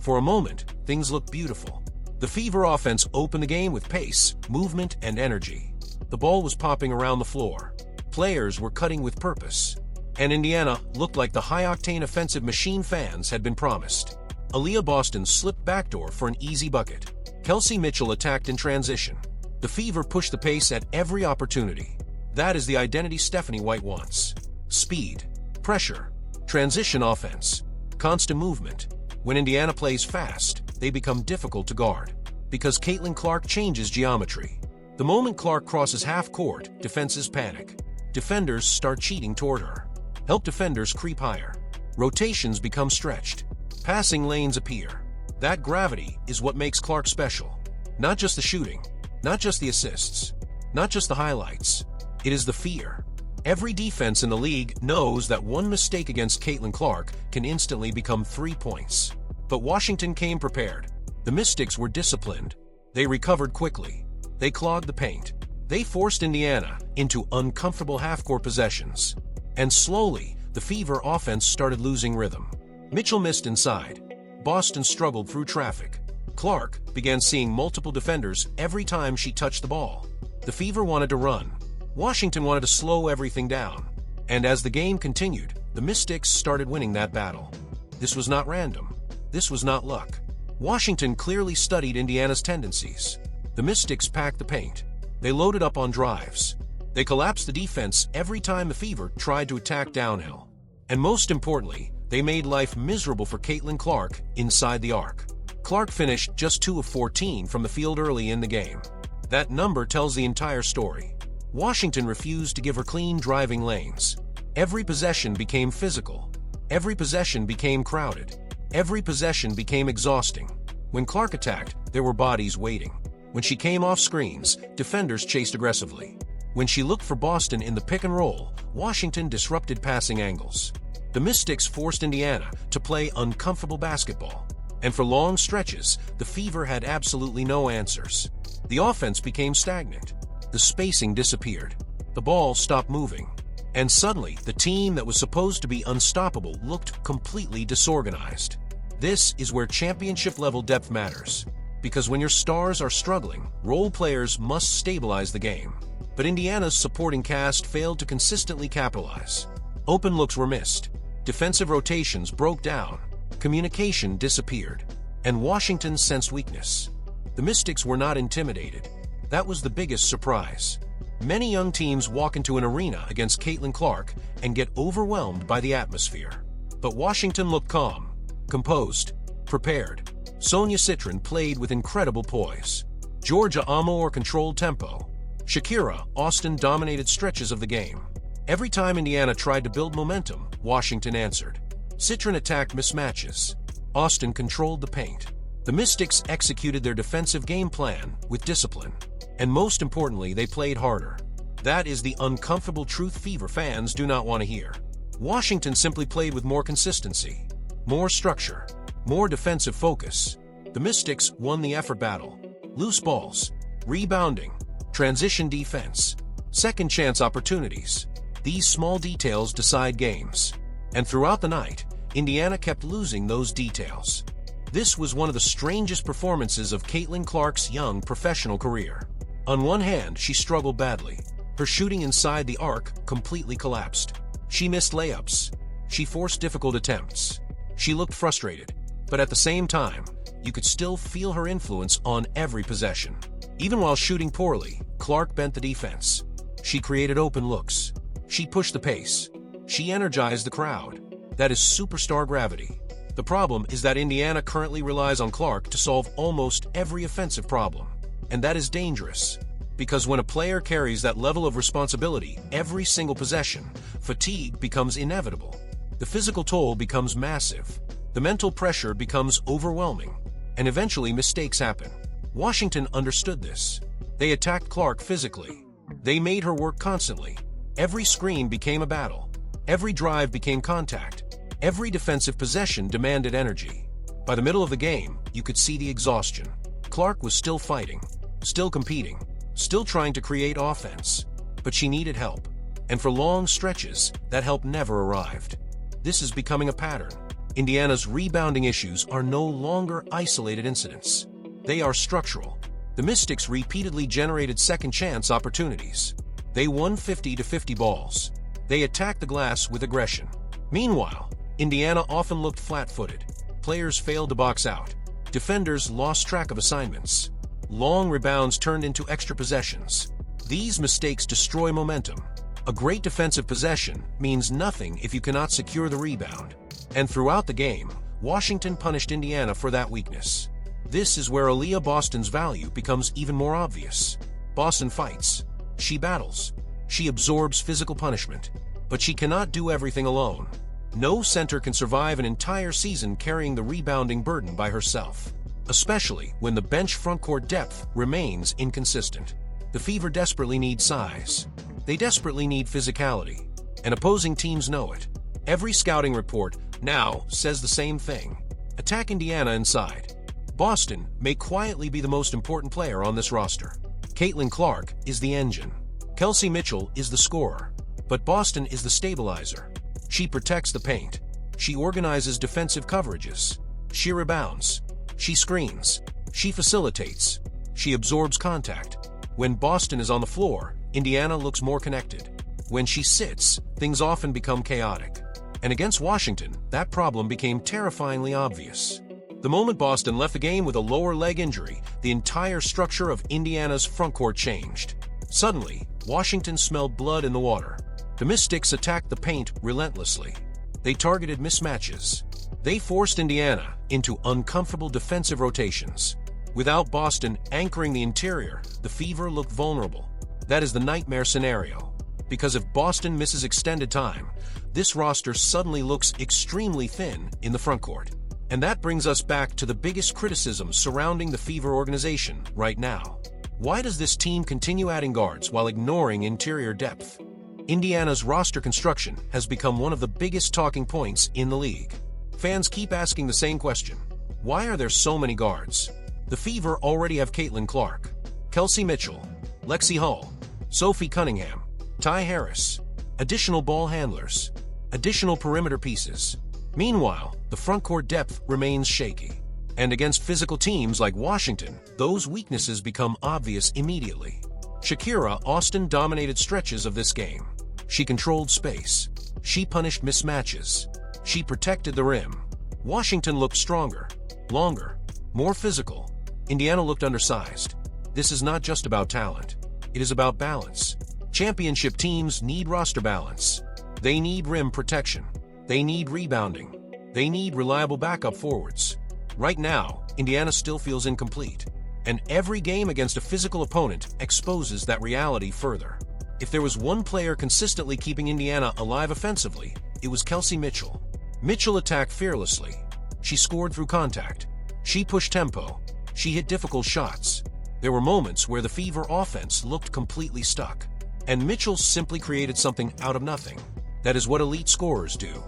For a moment, things looked beautiful. The Fever offense opened the game with pace, movement, and energy. The ball was popping around the floor. Players were cutting with purpose. And Indiana looked like the high-octane offensive machine fans had been promised. Aliyah Boston slipped backdoor for an easy bucket. Kelsey Mitchell attacked in transition. The Fever pushed the pace at every opportunity. That is the identity Stephanie White wants. Speed, pressure, transition offense, constant movement. When Indiana plays fast, they become difficult to guard. Because Caitlin Clark changes geometry. The moment Clark crosses half court, defenses panic. Defenders start cheating toward her. Help defenders creep higher. Rotations become stretched. Passing lanes appear. That gravity is what makes Clark special. Not just the shooting, not just the assists, not just the highlights. It is the fear. Every defense in the league knows that one mistake against Caitlin Clark can instantly become 3 points. But Washington came prepared. The Mystics were disciplined. They recovered quickly. They clogged the paint. They forced Indiana into uncomfortable half-court possessions. And slowly, the Fever offense started losing rhythm. Mitchell missed inside. Boston struggled through traffic. Clark began seeing multiple defenders every time she touched the ball. The Fever wanted to run. Washington wanted to slow everything down. And as the game continued, the Mystics started winning that battle. This was not random. This was not luck. Washington clearly studied Indiana's tendencies. The Mystics packed the paint. They loaded up on drives. They collapsed the defense every time the Fever tried to attack downhill. And most importantly, they made life miserable for Caitlin Clark inside the arc. Clark finished just 2 of 14 from the field early in the game. That number tells the entire story. Washington refused to give her clean driving lanes. Every possession became physical. Every possession became crowded. Every possession became exhausting. When Clark attacked, there were bodies waiting. When she came off screens, defenders chased aggressively. When she looked for Boston in the pick and roll, Washington disrupted passing angles. The Mystics forced Indiana to play uncomfortable basketball. And for long stretches, the Fever had absolutely no answers. The offense became stagnant. The spacing disappeared. The ball stopped moving. And suddenly, the team that was supposed to be unstoppable looked completely disorganized. This is where championship-level depth matters. Because when your stars are struggling, role players must stabilize the game. But Indiana's supporting cast failed to consistently capitalize. Open looks were missed. Defensive rotations broke down. Communication disappeared. And Washington sensed weakness. The Mystics were not intimidated. That was the biggest surprise. Many young teams walk into an arena against Caitlin Clark and get overwhelmed by the atmosphere. But Washington looked calm, composed, prepared. Sonia Citron played with incredible poise. Georgia Amor controlled tempo. Shakira Austin dominated stretches of the game. Every time Indiana tried to build momentum, Washington answered. Citron attacked mismatches. Austin controlled the paint. The Mystics executed their defensive game plan with discipline. And most importantly, they played harder. That is the uncomfortable truth Fever fans do not want to hear. Washington simply played with more consistency, more structure, more defensive focus. The Mystics won the effort battle. Loose balls, rebounding, transition defense, second chance opportunities. These small details decide games. And throughout the night, Indiana kept losing those details. This was one of the strangest performances of Caitlin Clark's young professional career. On one hand, she struggled badly. Her shooting inside the arc completely collapsed. She missed layups. She forced difficult attempts. She looked frustrated. But at the same time, you could still feel her influence on every possession. Even while shooting poorly, Clark bent the defense. She created open looks. She pushed the pace. She energized the crowd. That is superstar gravity. The problem is that Indiana currently relies on Clark to solve almost every offensive problem. And that is dangerous. Because when a player carries that level of responsibility every single possession, fatigue becomes inevitable. The physical toll becomes massive. The mental pressure becomes overwhelming. And eventually mistakes happen. Washington understood this. They attacked Clark physically. They made her work constantly. Every screen became a battle. Every drive became contact. Every defensive possession demanded energy. By the middle of the game, you could see the exhaustion. Clark was still fighting, still competing, still trying to create offense. But she needed help. And for long stretches, that help never arrived. This is becoming a pattern. Indiana's rebounding issues are no longer isolated incidents. They are structural. The Mystics repeatedly generated second-chance opportunities. They won 50-50 balls. They attacked the glass with aggression. Meanwhile, Indiana often looked flat-footed. Players failed to box out. Defenders lost track of assignments. Long rebounds turned into extra possessions. These mistakes destroy momentum. A great defensive possession means nothing if you cannot secure the rebound. And throughout the game, Washington punished Indiana for that weakness. This is where Aliyah Boston's value becomes even more obvious. Boston fights. She battles. She absorbs physical punishment. But she cannot do everything alone. No center can survive an entire season carrying the rebounding burden by herself, especially when the bench frontcourt depth remains inconsistent. The Fever desperately need size. They desperately need physicality, and opposing teams know it. Every scouting report now says the same thing. Attack Indiana inside. Boston may quietly be the most important player on this roster. Caitlin Clark is the engine. Kelsey Mitchell is the scorer. But Boston is the stabilizer. She protects the paint. She organizes defensive coverages. She rebounds. She screens. She facilitates. She absorbs contact. When Boston is on the floor, Indiana looks more connected. When she sits, things often become chaotic. And against Washington, that problem became terrifyingly obvious. The moment Boston left the game with a lower leg injury, the entire structure of Indiana's frontcourt changed. Suddenly, Washington smelled blood in the water. The Mystics attacked the paint relentlessly. They targeted mismatches. They forced Indiana into uncomfortable defensive rotations. Without Boston anchoring the interior, the Fever looked vulnerable. That is the nightmare scenario. Because if Boston misses extended time, this roster suddenly looks extremely thin in the frontcourt. And that brings us back to the biggest criticism surrounding the Fever organization right now. Why does this team continue adding guards while ignoring interior depth? Indiana's roster construction has become one of the biggest talking points in the league. Fans keep asking the same question. Why are there so many guards? The Fever already have Caitlin Clark, Kelsey Mitchell, Lexi Hull, Sophie Cunningham, Ty Harris, additional ball handlers, additional perimeter pieces. Meanwhile, the frontcourt depth remains shaky. And against physical teams like Washington, those weaknesses become obvious immediately. Shakira Austin dominated stretches of this game. She controlled space. She punished mismatches. She protected the rim. Washington looked stronger, longer, more physical. Indiana looked undersized. This is not just about talent. It is about balance. Championship teams need roster balance. They need rim protection. They need rebounding. They need reliable backup forwards. Right now, Indiana still feels incomplete. And every game against a physical opponent exposes that reality further. If there was one player consistently keeping Indiana alive offensively, it was Kelsey Mitchell. Mitchell attacked fearlessly. She scored through contact. She pushed tempo. She hit difficult shots. There were moments where the Fever offense looked completely stuck. And Mitchell simply created something out of nothing. That is what elite scorers do.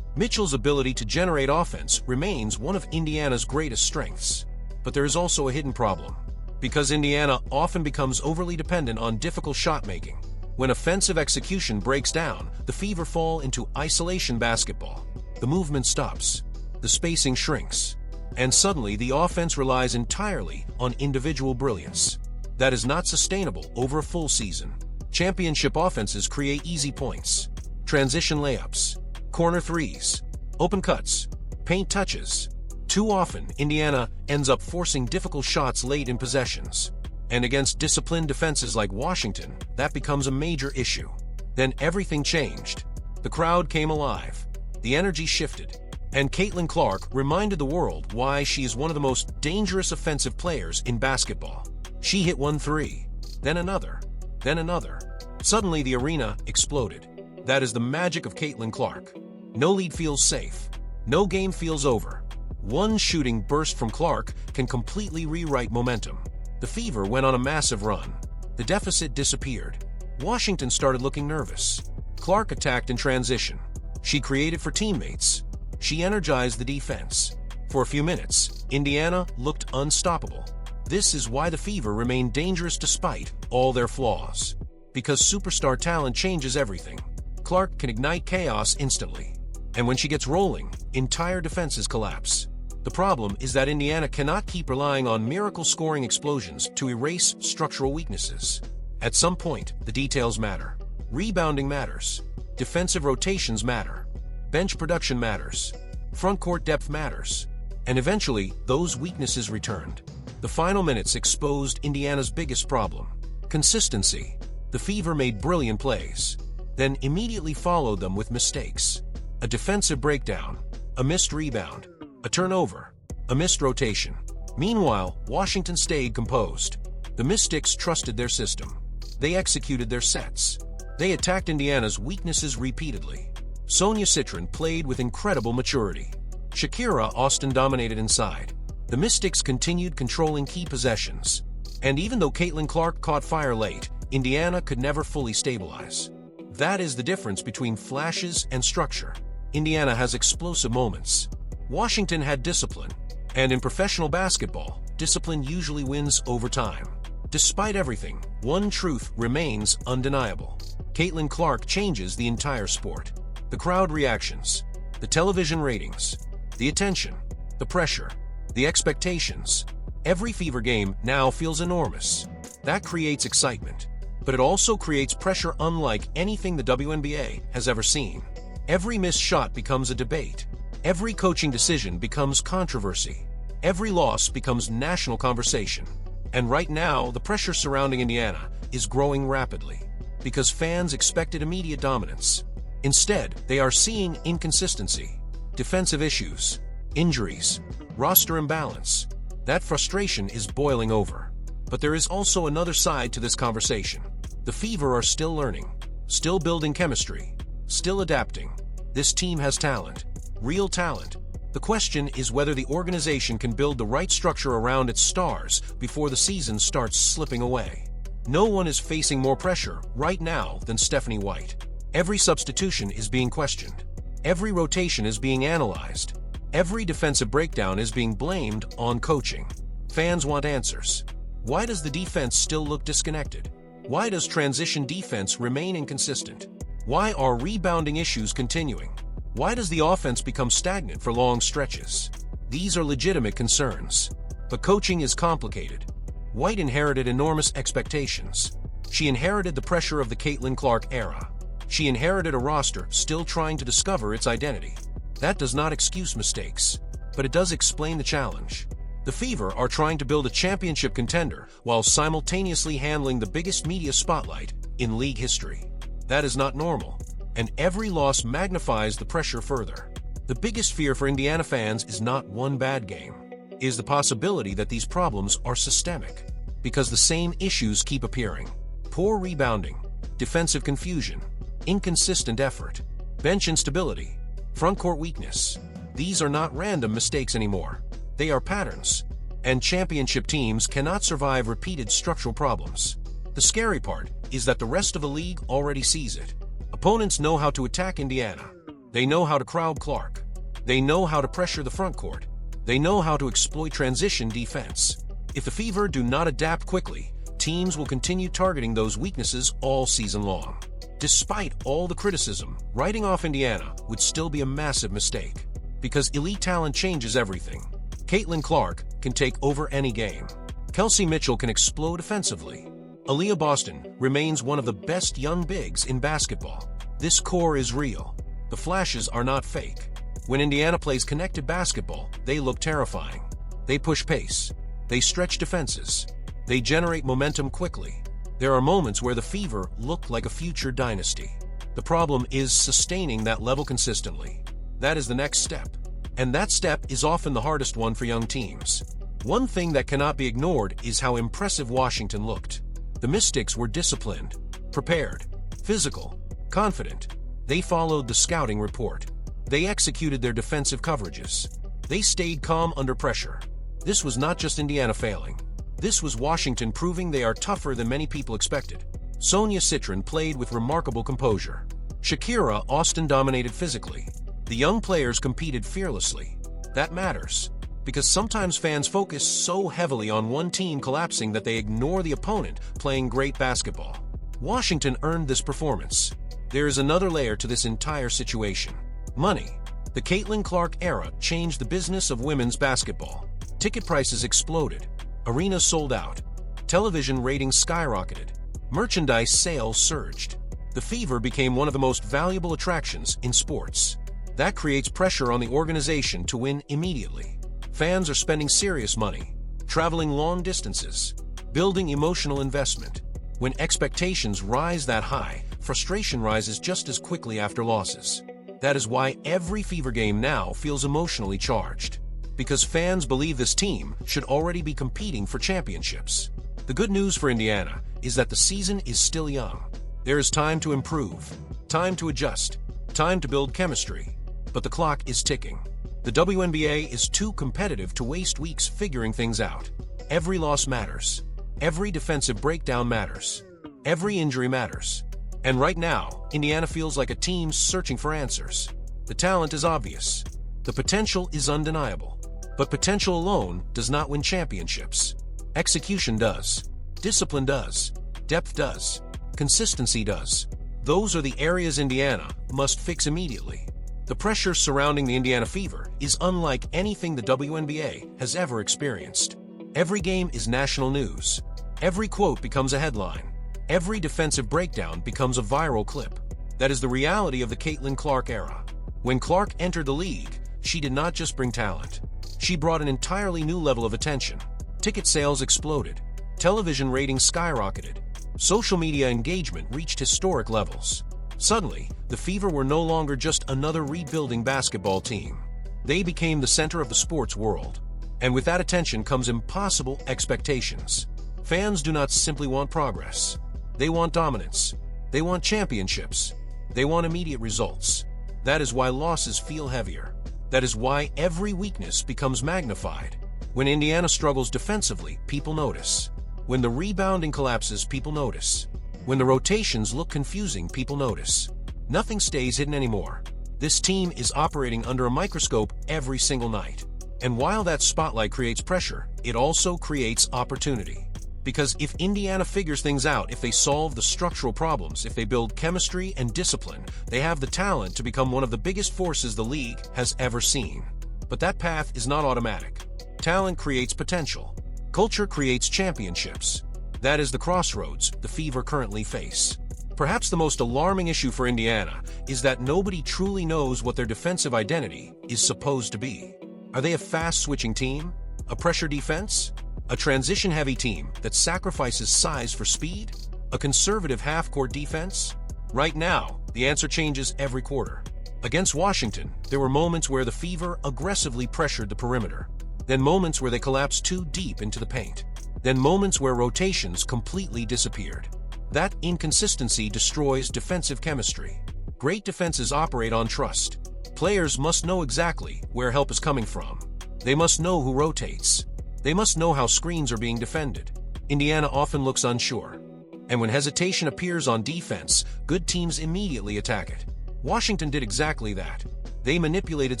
Mitchell's ability to generate offense remains one of Indiana's greatest strengths. But there is also a hidden problem. Because Indiana often becomes overly dependent on difficult shot-making. When offensive execution breaks down, the Fever fall into isolation basketball. The movement stops. The spacing shrinks. And suddenly the offense relies entirely on individual brilliance. That is not sustainable over a full season. Championship offenses create easy points. Transition layups. Corner threes. Open cuts. Paint touches. Too often, Indiana ends up forcing difficult shots late in possessions. And against disciplined defenses like Washington, that becomes a major issue. Then everything changed. The crowd came alive. The energy shifted. And Caitlin Clark reminded the world why she is one of the most dangerous offensive players in basketball. She hit one three, then another, then another. Suddenly the arena exploded. That is the magic of Caitlin Clark. No lead feels safe. No game feels over. One shooting burst from Clark can completely rewrite momentum. The Fever went on a massive run. The deficit disappeared. Washington started looking nervous. Clark attacked in transition. She created for teammates. She energized the defense. For a few minutes, Indiana looked unstoppable. This is why the Fever remained dangerous despite all their flaws. Because superstar talent changes everything. Clark can ignite chaos instantly. And when she gets rolling, entire defenses collapse. The problem is that Indiana cannot keep relying on miracle scoring explosions to erase structural weaknesses. At some point, the details matter. Rebounding matters. Defensive rotations matter. Bench production matters. Front court depth matters. And eventually, those weaknesses returned. The final minutes exposed Indiana's biggest problem: consistency. The Fever made brilliant plays, then immediately followed them with mistakes. A defensive breakdown, a missed rebound, a turnover, a missed rotation. Meanwhile, Washington stayed composed. The Mystics trusted their system. They executed their sets. They attacked Indiana's weaknesses repeatedly. Sonia Citron played with incredible maturity. Kiki Iriafen dominated inside. The Mystics continued controlling key possessions. And even though Caitlin Clark caught fire late, Indiana could never fully stabilize. That is the difference between flashes and structure. Indiana has explosive moments. Washington had discipline. And in professional basketball, discipline usually wins over time. Despite everything, one truth remains undeniable. Caitlin Clark changes the entire sport. The crowd reactions, the television ratings, the attention, the pressure, the expectations. Every Fever game now feels enormous. That creates excitement. But it also creates pressure unlike anything the WNBA has ever seen. Every missed shot becomes a debate. Every coaching decision becomes controversy. Every loss becomes national conversation. And right now, the pressure surrounding Indiana is growing rapidly because fans expected immediate dominance. Instead, they are seeing inconsistency, defensive issues, injuries, roster imbalance. That frustration is boiling over. But there is also another side to this conversation. The Fever are still learning, still building chemistry, still adapting. This team has talent, real talent. The question is whether the organization can build the right structure around its stars before the season starts slipping away. No one is facing more pressure right now than Stephanie White. Every substitution is being questioned. Every rotation is being analyzed. Every defensive breakdown is being blamed on coaching. Fans want answers. Why does the defense still look disconnected? Why does transition defense remain inconsistent? Why are rebounding issues continuing? Why does the offense become stagnant for long stretches? These are legitimate concerns. But coaching is complicated. White inherited enormous expectations. She inherited the pressure of the Caitlin Clark era. She inherited a roster still trying to discover its identity. That does not excuse mistakes, but it does explain the challenge. The Fever are trying to build a championship contender while simultaneously handling the biggest media spotlight in league history. That is not normal, and every loss magnifies the pressure further. The biggest fear for Indiana fans is not one bad game. It is the possibility that these problems are systemic, because the same issues keep appearing. Poor rebounding, defensive confusion, inconsistent effort, bench instability, front court weakness. These are not random mistakes anymore. They are patterns, and championship teams cannot survive repeated structural problems. The scary part is that the rest of the league already sees it. Opponents know how to attack Indiana. They know how to crowd Clark. They know how to pressure the front court. They know how to exploit transition defense. If the Fever do not adapt quickly, teams will continue targeting those weaknesses all season long. Despite all the criticism, writing off Indiana would still be a massive mistake, because elite talent changes everything. Caitlin Clark can take over any game. Kelsey Mitchell can explode offensively. Aliyah Boston remains one of the best young bigs in basketball. This core is real. The flashes are not fake. When Indiana plays connected basketball, they look terrifying. They push pace. They stretch defenses. They generate momentum quickly. There are moments where the Fever look like a future dynasty. The problem is sustaining that level consistently. That is the next step. And that step is often the hardest one for young teams. One thing that cannot be ignored is how impressive Washington looked. The Mystics were disciplined, prepared, physical, confident. They followed the scouting report. They executed their defensive coverages. They stayed calm under pressure. This was not just Indiana failing. This was Washington proving they are tougher than many people expected. Sonia Citron played with remarkable composure. Kiki Iriafen dominated physically. The young players competed fearlessly. That matters, because sometimes fans focus so heavily on one team collapsing that they ignore the opponent playing great basketball. Washington earned this performance. There is another layer to this entire situation. Money. The Caitlin Clark era changed the business of women's basketball. Ticket prices exploded. Arenas sold out. Television ratings skyrocketed. Merchandise sales surged. The Fever became one of the most valuable attractions in sports. That creates pressure on the organization to win immediately. Fans are spending serious money, traveling long distances, building emotional investment. When expectations rise that high, frustration rises just as quickly after losses. That is why every Fever game now feels emotionally charged, because fans believe this team should already be competing for championships. The good news for Indiana is that the season is still young. There is time to improve, time to adjust, time to build chemistry. But the clock is ticking. The WNBA is too competitive to waste weeks figuring things out. Every loss matters. Every defensive breakdown matters. Every injury matters. And right now, Indiana feels like a team searching for answers. The talent is obvious. The potential is undeniable. But potential alone does not win championships. Execution does. Discipline does. Depth does. Consistency does. Those are the areas Indiana must fix immediately. The pressure surrounding the Indiana Fever is unlike anything the WNBA has ever experienced. Every game is national news. Every quote becomes a headline. Every defensive breakdown becomes a viral clip. That is the reality of the Caitlin Clark era. When Clark entered the league, she did not just bring talent. She brought an entirely new level of attention. Ticket sales exploded. Television ratings skyrocketed. Social media engagement reached historic levels. Suddenly, the Fever were no longer just another rebuilding basketball team. They became the center of the sports world. And with that attention comes impossible expectations. Fans do not simply want progress. They want dominance. They want championships. They want immediate results. That is why losses feel heavier. That is why every weakness becomes magnified. When Indiana struggles defensively, people notice. When the rebounding collapses, people notice. When the rotations look confusing, people notice. Nothing stays hidden anymore. This team is operating under a microscope every single night. And while that spotlight creates pressure, it also creates opportunity. Because if Indiana figures things out, if they solve the structural problems, if they build chemistry and discipline, they have the talent to become one of the biggest forces the league has ever seen. But that path is not automatic. Talent creates potential. Culture creates championships. That is the crossroads the Fever currently face. Perhaps the most alarming issue for Indiana is that nobody truly knows what their defensive identity is supposed to be. Are they a fast-switching team? A pressure defense? A transition-heavy team that sacrifices size for speed? A conservative half-court defense? Right now, the answer changes every quarter. Against Washington, there were moments where the Fever aggressively pressured the perimeter. Then moments where they collapsed too deep into the paint. Then moments where rotations completely disappeared. That inconsistency destroys defensive chemistry. Great defenses operate on trust. Players must know exactly where help is coming from. They must know who rotates. They must know how screens are being defended. Indiana often looks unsure. And when hesitation appears on defense, good teams immediately attack it. Washington did exactly that. They manipulated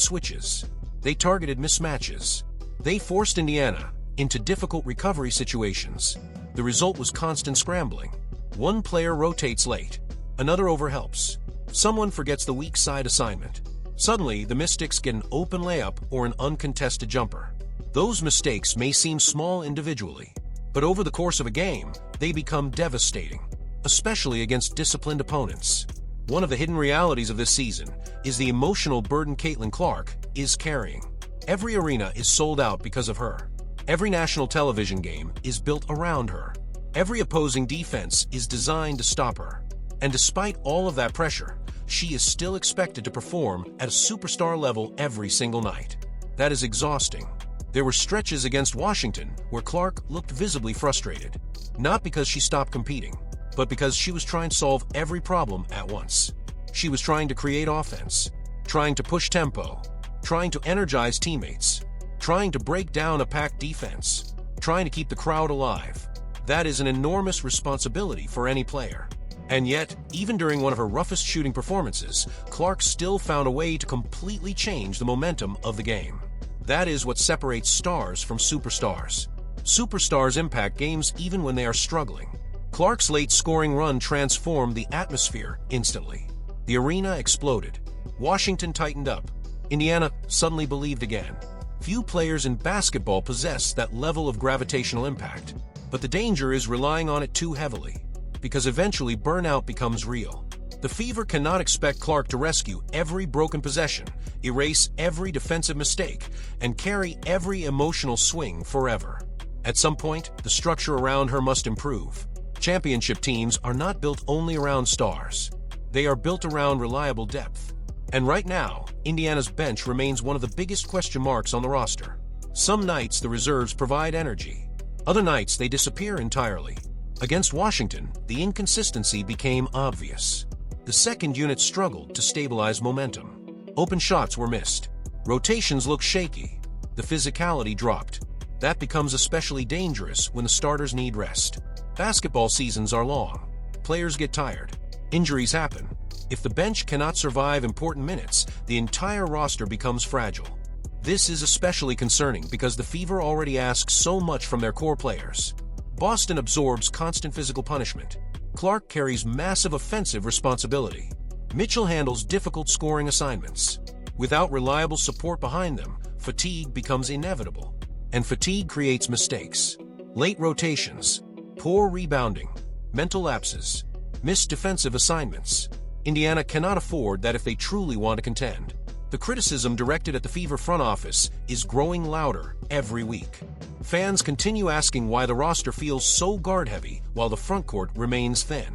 switches. They targeted mismatches. They forced Indiana into difficult recovery situations. The result was constant scrambling. One player rotates late. Another overhelps. Someone forgets the weak side assignment. Suddenly, the Mystics get an open layup or an uncontested jumper. Those mistakes may seem small individually, but over the course of a game, they become devastating, especially against disciplined opponents. One of the hidden realities of this season is the emotional burden Caitlin Clark is carrying. Every arena is sold out because of her. Every national television game is built around her. Every opposing defense is designed to stop her. And despite all of that pressure, she is still expected to perform at a superstar level every single night. That is exhausting. There were stretches against Washington where Clark looked visibly frustrated, not because she stopped competing, but because she was trying to solve every problem at once. She was trying to create offense, trying to push tempo, trying to energize teammates, trying to break down a packed defense, trying to keep the crowd alive. That is an enormous responsibility for any player. And yet, even during one of her roughest shooting performances, Clark still found a way to completely change the momentum of the game. That is what separates stars from superstars. Superstars impact games even when they are struggling. Clark's late scoring run transformed the atmosphere instantly. The arena exploded. Washington tightened up. Indiana suddenly believed again. Few players in basketball possess that level of gravitational impact, but the danger is relying on it too heavily, because eventually burnout becomes real. The Fever cannot expect Clark to rescue every broken possession, erase every defensive mistake, and carry every emotional swing forever. At some point, the structure around her must improve. Championship teams are not built only around stars. They are built around reliable depth. And right now, Indiana's bench remains one of the biggest question marks on the roster. Some nights the reserves provide energy. Other nights they disappear entirely. Against Washington, the inconsistency became obvious. The second unit struggled to stabilize momentum. Open shots were missed. Rotations looked shaky. The physicality dropped. That becomes especially dangerous when the starters need rest. Basketball seasons are long. Players get tired. Injuries happen. If the bench cannot survive important minutes, the entire roster becomes fragile. This is especially concerning because the Fever already asks so much from their core players. Boston absorbs constant physical punishment. Clark carries massive offensive responsibility. Mitchell handles difficult scoring assignments. Without reliable support behind them, fatigue becomes inevitable. And fatigue creates mistakes. Late rotations, poor rebounding, mental lapses, missed defensive assignments. Indiana cannot afford that if they truly want to contend. The criticism directed at the Fever front office is growing louder every week. Fans continue asking why the roster feels so guard-heavy while the frontcourt remains thin.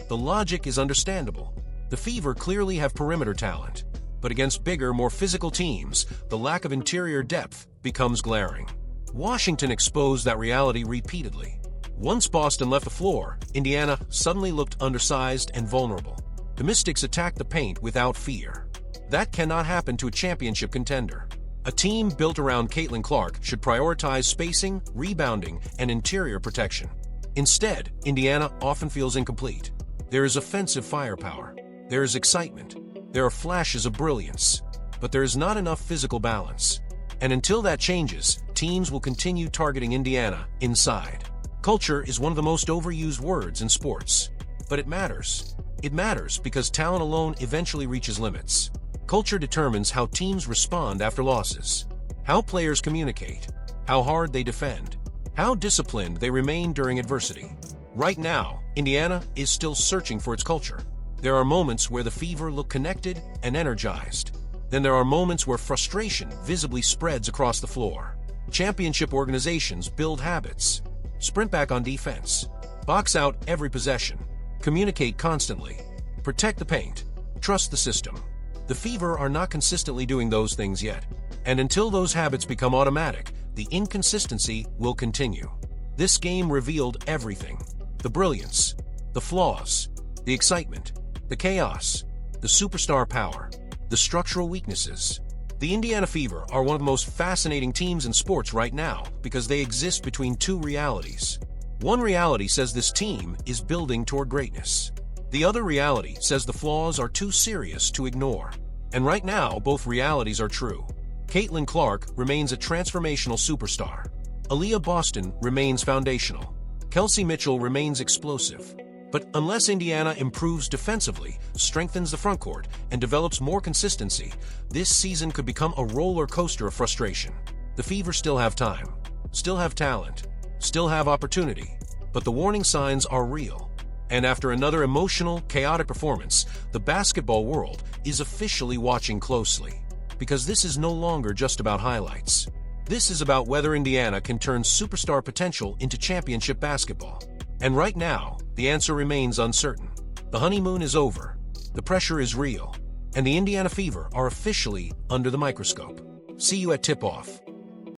The logic is understandable. The Fever clearly have perimeter talent, but against bigger, more physical teams, the lack of interior depth becomes glaring. Washington exposed that reality repeatedly. Once Boston left the floor, Indiana suddenly looked undersized and vulnerable. The Mystics attacked the paint without fear. That cannot happen to a championship contender. A team built around Caitlin Clark should prioritize spacing, rebounding, and interior protection. Instead, Indiana often feels incomplete. There is offensive firepower. There is excitement. There are flashes of brilliance. But there is not enough physical balance. And until that changes, teams will continue targeting Indiana inside. Culture is one of the most overused words in sports. But it matters. It matters because talent alone eventually reaches limits. Culture determines how teams respond after losses, how players communicate, how hard they defend, how disciplined they remain during adversity. Right now, Indiana is still searching for its culture. There are moments where the Fever look connected and energized. Then there are moments where frustration visibly spreads across the floor. Championship organizations build habits. Sprint back on defense. Box out every possession. Communicate constantly. Protect the paint. Trust the system. The Fever are not consistently doing those things yet. And until those habits become automatic, the inconsistency will continue. This game revealed everything. The brilliance, the flaws, the excitement, the chaos, the superstar power, the structural weaknesses. The Indiana Fever are one of the most fascinating teams in sports right now because they exist between two realities. One reality says this team is building toward greatness. The other reality says the flaws are too serious to ignore. And right now, both realities are true. Caitlin Clark remains a transformational superstar. Aliyah Boston remains foundational. Kelsey Mitchell remains explosive. But unless Indiana improves defensively, strengthens the frontcourt, and develops more consistency, this season could become a roller coaster of frustration. The Fever still have time, still have talent, still have opportunity, but the warning signs are real. And after another emotional, chaotic performance, the basketball world is officially watching closely. Because this is no longer just about highlights. This is about whether Indiana can turn superstar potential into championship basketball. And right now, the answer remains uncertain. The honeymoon is over, the pressure is real, and the Indiana Fever are officially under the microscope. See you at tip-off.